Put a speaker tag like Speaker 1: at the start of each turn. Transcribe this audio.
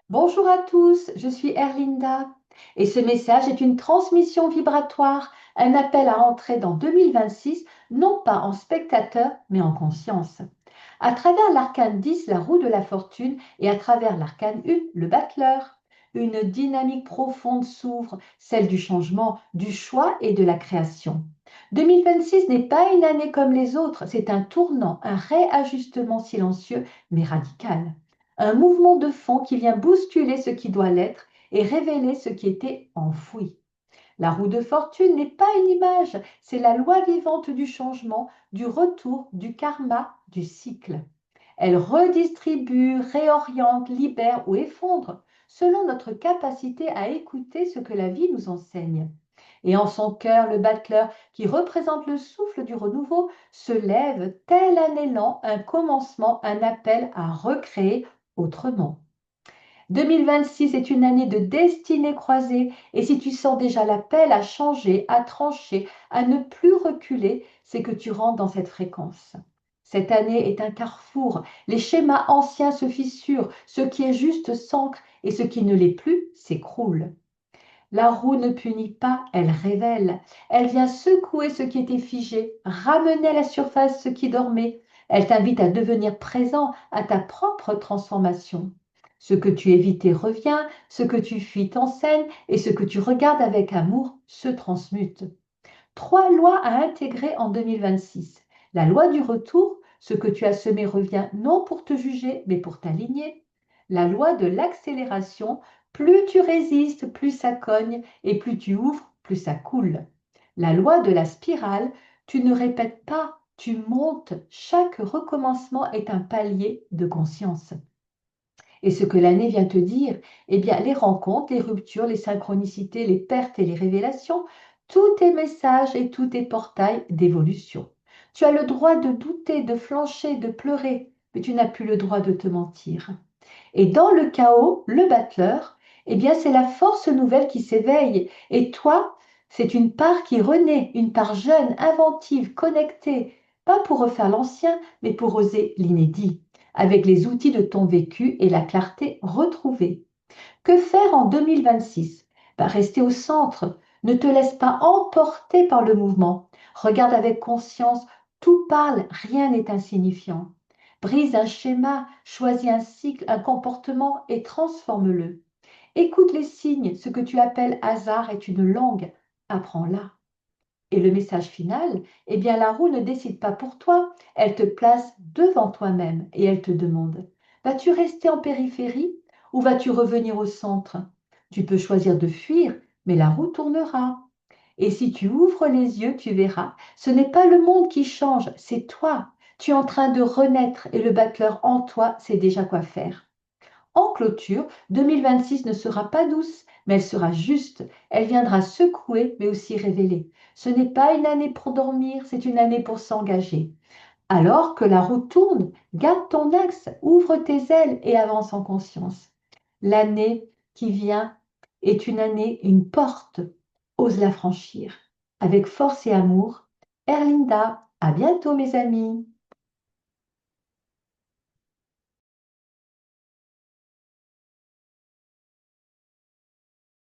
Speaker 1: Bonjour à tous, je suis Erlinda et ce message est une transmission vibratoire, un appel à entrer dans 2026, non pas en spectateur, mais en conscience. À travers l'arcane 10, la roue de la fortune, et à travers l'arcane 1, le battleur, une dynamique profonde s'ouvre, celle du changement, du choix et de la création. 2026 n'est pas une année comme les autres, c'est un tournant, un réajustement silencieux mais radical. Un mouvement de fond qui vient bousculer ce qui doit l'être et révéler ce qui était enfoui. La roue de fortune n'est pas une image, c'est la loi vivante du changement, du retour, du karma, du cycle. Elle redistribue, réoriente, libère ou effondre selon notre capacité à écouter ce que la vie nous enseigne. Et en son cœur, le battleur, qui représente le souffle du renouveau, se lève tel un élan, un commencement, un appel à recréer autrement. 2026 est une année de destinée croisée et si tu sens déjà l'appel à changer, à trancher, à ne plus reculer, c'est que tu rentres dans cette fréquence. Cette année est un carrefour. Les schémas anciens se fissurent, ce qui est juste s'ancre et ce qui ne l'est plus s'écroule. La roue ne punit pas, elle révèle. Elle vient secouer ce qui était figé, ramener à la surface ce qui dormait. Elle t'invite à devenir présent à ta propre transformation. Ce que tu évitais revient, ce que tu fuis t'enseigne et ce que tu regardes avec amour se transmute. Trois lois à intégrer en 2026. La loi du retour, ce que tu as semé revient non pour te juger, mais pour t'aligner. La loi de l'accélération, plus tu résistes, plus ça cogne, et plus tu ouvres, plus ça coule. La loi de la spirale, tu ne répètes pas, tu montes. Chaque recommencement est un palier de conscience. Et ce que l'année vient te dire, eh bien, les rencontres, les ruptures, les synchronicités, les pertes et les révélations, tout est message et tout est portail d'évolution. Tu as le droit de douter, de flancher, de pleurer, mais tu n'as plus le droit de te mentir. Et dans le chaos, le battleur, eh bien, c'est la force nouvelle qui s'éveille. Et toi, c'est une part qui renaît, une part jeune, inventive, connectée, pas pour refaire l'ancien, mais pour oser l'inédit, avec les outils de ton vécu et la clarté retrouvée. Que faire en 2026? Rester au centre. Ne te laisse pas emporter par le mouvement. Regarde avec conscience. Tout parle, rien n'est insignifiant. Brise un schéma, choisis un cycle, un comportement et transforme-le. Écoute les signes, ce que tu appelles hasard est une langue. Apprends-la. Et le message final, eh bien la roue ne décide pas pour toi, elle te place devant toi-même et elle te demande, vas-tu rester en périphérie ou vas-tu revenir au centre? Tu peux choisir de fuir, mais la roue tournera. Et si tu ouvres les yeux, tu verras, ce n'est pas le monde qui change, c'est toi. Tu es en train de renaître et le battleur en toi sait déjà quoi faire. En clôture, 2026 ne sera pas douce, mais elle sera juste. Elle viendra secouer, mais aussi révéler. Ce n'est pas une année pour dormir, c'est une année pour s'engager. Alors que la roue tourne, garde ton axe, ouvre tes ailes et avance en conscience. L'année qui vient est une année, une porte. Ose la franchir. Avec force et amour. Erlinda, à bientôt mes amis.